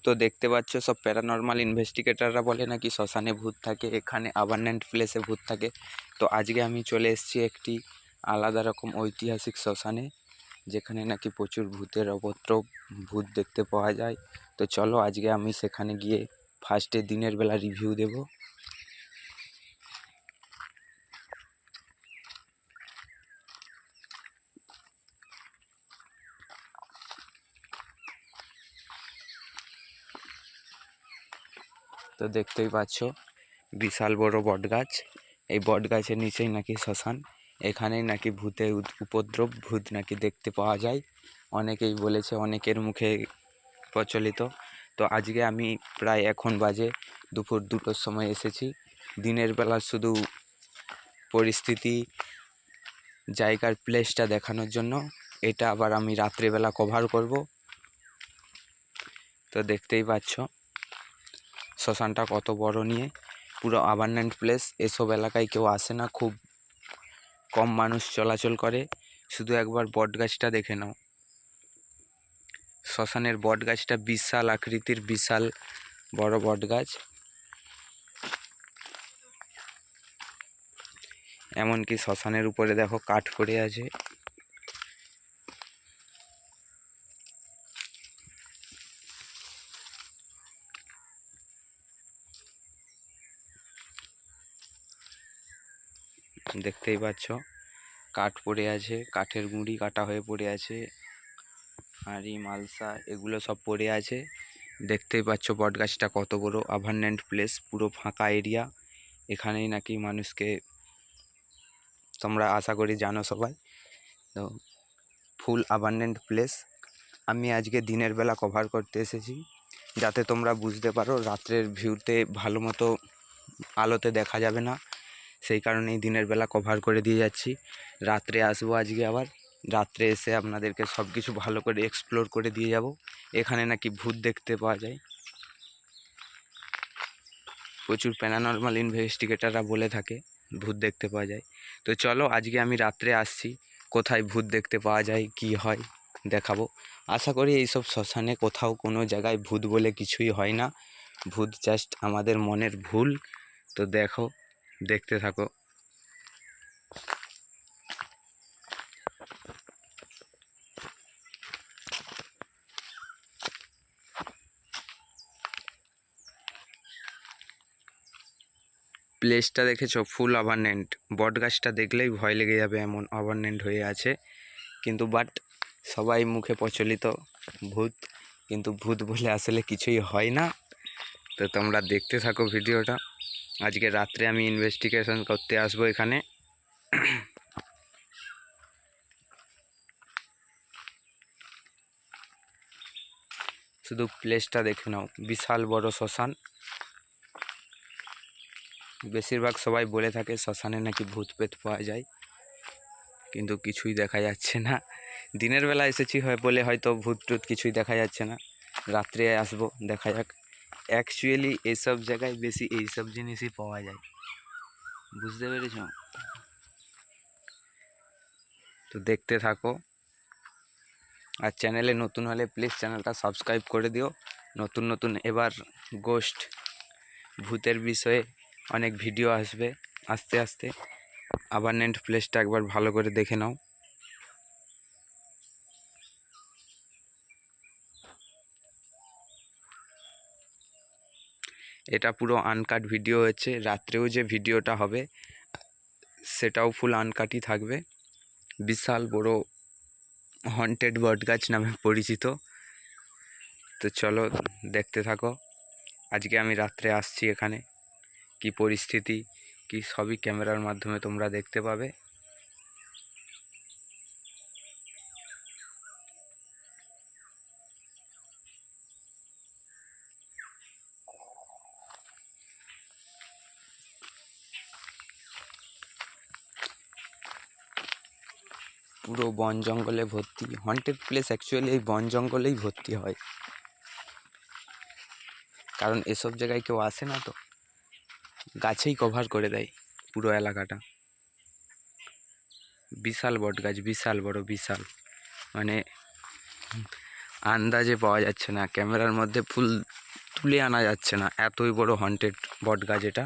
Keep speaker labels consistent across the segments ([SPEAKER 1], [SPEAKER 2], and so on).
[SPEAKER 1] তো দেখতে পাচ্ছ সব প্যারানর্মাল ইনভেস্টিগেটররা বলে নাকি শ্মশানে ভূত থাকে, এখানে অ্যাবান্ডেন্ট প্লেসে ভূত থাকে। তো আজকে আমি চলে এসেছি একটি আলাদা রকম ঐতিহাসিক শ্মশানে, যেখানে নাকি প্রচুর ভূতের উপদ্রব, ভূত দেখতে পাওয়া যায়। তো চলো আজকে আমি সেখানে গিয়ে ফার্স্টে দিনের বেলা রিভিউ দেব। তো দেখতেই পাচ্ছ বিশাল বড় বটগাছ, এই বটগাছের নিচেই নাকি শ্মশান, এখানেই নাকি ভূতের উপদ্রব, ভূত নাকি দেখতে পাওয়া যায়। অনেকেই বলেছে, অনেকের মুখে প্রচলিত। তো আজকে আমি প্রায় এখন বাজে দুপুর 2টোর সময় এসেছি দিনের বেলা শুধু পরিস্থিতি, জায়গার প্লেসটা দেখানোর জন্য। এটা আবার আমি রাত্রেবেলা কভার করব। তো দেখতেই পাচ্ছ শ্মশানটা কত বড় নিয়ে, পুরো অ্যাবান্ডেন্ট প্লেস। এসব এলাকায় কেউ আসে না, খুব কম মানুষ চলাচল করে। শুধু একবার বটগাছটা দেখে নাও, শ্মশানের বটগাছটা বিশাল আকৃতির, বিশাল বড় বটগাছ। এমনকি শ্মশানের উপরে দেখো কাঠ পড়ে আছে। দেখতেই পাচ্ছ কাঠ পড়ে আছে, কাঠের গুঁড়ি কাটা হয়ে পড়ে আছে, হাঁড়ি মালসা এগুলো সব পড়ে আছে। দেখতেই পাচ্ছ বটগাছটা কত বড়, অ্যাবান্ডেন্ট প্লেস, পুরো ফাঁকা এরিয়া। এখানেই নাকি মানুষকে, তোমরা আশা করি জানো সবাই, তো ফুল অ্যাবান্ডেন্ট প্লেস। আমি আজকে দিনের বেলা কভার করতে এসেছি, যাতে তোমরা বুঝতে পারো রাত্রের ভিউতে ভালো মতো আলোতে দেখা যাবে না, সেই কারণেই দিনের বেলা কভার করে দিয়ে যাচ্ছি। রাত্রে আসবো আজকে আবার, রাত্রে এসে আপনাদেরকে সব কিছু ভালো করে এক্সপ্লোর করে দিয়ে যাব। এখানে নাকি ভূত দেখতে পাওয়া যায়, প্রচুর প্যারানর্মাল ইনভেস্টিগেটররা বলে থাকে ভূত দেখতে পাওয়া যায়। তো চলো আজকে আমি রাত্রে আসছি, কোথায় ভূত দেখতে পাওয়া যায়, কি হয় দেখাবো। আশা করি এইসব শ্মশানে কোথাও কোনো জায়গায় ভূত বলে কিছুই হয় না, ভূত জাস্ট আমাদের মনের ভুল। তো দেখো, দেখতে থাকো। প্লেসটা দেখেছো, ফুল অ্যাবান্ডেন্ট। বট গাছটা দেখলেই ভয় লেগে যাবে, এমন অ্যাবান্ডেন্ট হয়ে আছে। কিন্তু বাট সবাই মুখে প্রচলিত ভূত, কিন্তু ভূত বলে আসলে কিছুই হয় না। তো তোমরা দেখতে থাকো ভিডিওটা। আজকে রাত্রে আমি ইনভেস্টিগেশন করতে আসবো এখানে। শুধু প্লেসটা দেখে নাও, বিশাল বড় শ্মশান। বেশিরভাগ সবাই বলে থাকে শ্মশানে নাকি ভূত পেত পাওয়া যায়, কিন্তু কিছুই দেখা যাচ্ছে না। দিনের বেলা এসেছি হয় বলে হয়তো ভূত টুত কিছুই দেখা যাচ্ছে না, রাত্রে আসবো, দেখা যাক। অ্যাকচুয়ালি এইসব জায়গায় বেশি এইসব জিনিসই পাওয়া যায়, বুঝতে পেরেছ? তো দেখতে থাকো, আর চ্যানেলে নতুন হলে প্লিজ চ্যানেলটা সাবস্ক্রাইব করে দিও। নতুন নতুন এবার গোস্ট, ভূতের বিষয়ে অনেক ভিডিও আসবে আস্তে আস্তে। অ্যাবান্ডেন্ট প্লেসটা একবার ভালো করে দেখে নাও। এটা পুরো আনকাট ভিডিও হচ্ছে, রাত্রেও যে ভিডিওটা হবে সেটাও ফুল আনকাটই থাকবে। বিশাল বড় হন্টেড বটগাছ নামে পরিচিত। তো চলো দেখতে থাকো। আজকে আমি রাত্রে আসছি এখানে, কি পরিস্থিতি কি সবই ক্যামেরার মাধ্যমে তোমরা দেখতে পাবে। পুরো বন জঙ্গলে ভর্তি, হন্টেড প্লেস অ্যাকচুয়ালি এই বন জঙ্গলেই ভর্তি হয়, কারণ এসব জায়গায় কেউ আসে না, তো গাছেই কভার করে দেয় পুরো এলাকাটা। বিশাল বট গাছ, বিশাল বড়, বিশাল, মানে আন্দাজে পাওয়া যাচ্ছে না, ক্যামেরার মধ্যে ফুল তুলে আনা যাচ্ছে না, এতই বড় হন্টেড বট গাছ এটা।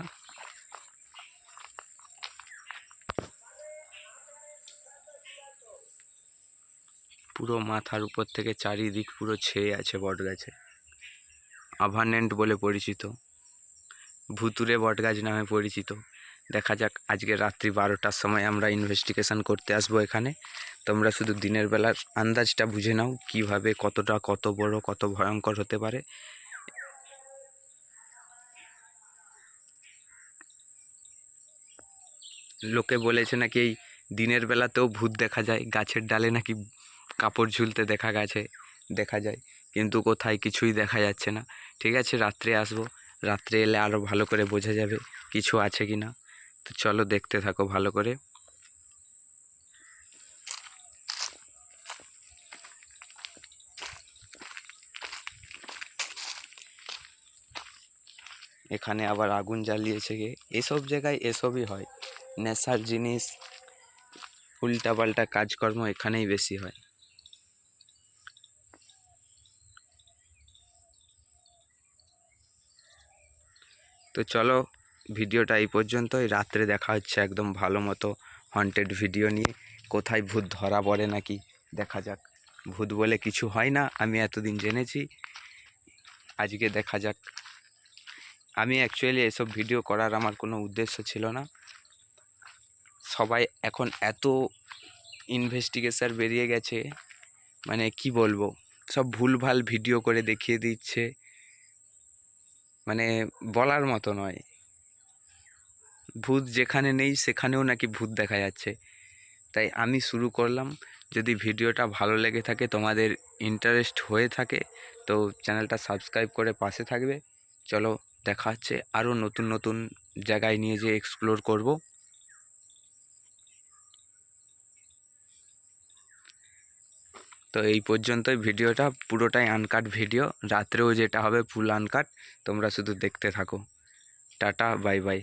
[SPEAKER 1] পুরো মাথার উপর থেকে চারিদিক পুরো ছেয়ে আছে বট গাছে। আভানেন্ট বলে পরিচিত, ভুতুরে বট গাছ নামে পরিচিত। দেখা যাক, আজকে রাত্রি 12টার সময় আমরা ইনভেস্টিগেশন করতে আসবো এখানে। তোমরা শুধু দিনের বেলার আন্দাজটা বুঝে নাও কিভাবে, কতটা, কত বড়, কত ভয়ঙ্কর হতে পারে। লোকে বলেছে নাকি এই দিনের বেলাতেও ভূত দেখা যায়, গাছের ডালে নাকি কাপড় ঝুলতে দেখা যায়, কিন্তু কোথায় কিছুই দেখা যাচ্ছে না। ঠিক আছে, রাত্রে আসবো, রাত্রে এলে আরও ভালো করে বোঝা যাবে কিছু আছে কি না। তো চলো দেখতে থাকো ভালো করে। এখানে আবার আগুন জ্বালিয়েছে গে, এসব জায়গায় এসবই হয়, নেশার জিনিস, উল্টাপাল্টা কাজকর্ম এখানেই বেশি হয়। তো চলো, ভিডিওটা এই পর্যন্তই। রাত্রে দেখা হচ্ছে একদম ভালো মতো হন্টেড ভিডিও নিয়ে। কোথায় ভূত ধরা পড়ে নাকি দেখা যাক। ভূত বলে কিছু হয় না, আমি এতদিন জেনেছি, আজকে দেখা যাক। আমি অ্যাকচুয়ালি এসব ভিডিও করার আমার কোনো উদ্দেশ্য ছিল না। সবাই এখন এত ইনভেস্টিগেশন বেরিয়ে গেছে, মানে কি বলবো, সব ভুলভাল ভিডিও করে দেখিয়ে দিচ্ছে, মানে বলার মতো নয়। ভূত যেখানে নেই সেখানেও নাকি ভূত দেখা যাচ্ছে। তাই আমি শুরু করলাম। যদি ভিডিওটা ভালো লেগে থাকে, তোমাদের ইন্টারেস্ট হয়ে থাকে, তো চ্যানেলটা সাবস্ক্রাইব করে পাশে থাকবে। চলো, দেখা হচ্ছে আরও নতুন নতুন জায়গায় নিয়ে যেয়ে এক্সপ্লোর করব। তো এই পর্যন্তই ভিডিওটা, পুরোটাই আনকাট ভিডিও, রাত্রেও যেটা হবে ফুল আনকাট। তোমরা শুধু দেখতে থাকো। Tata, bye bye.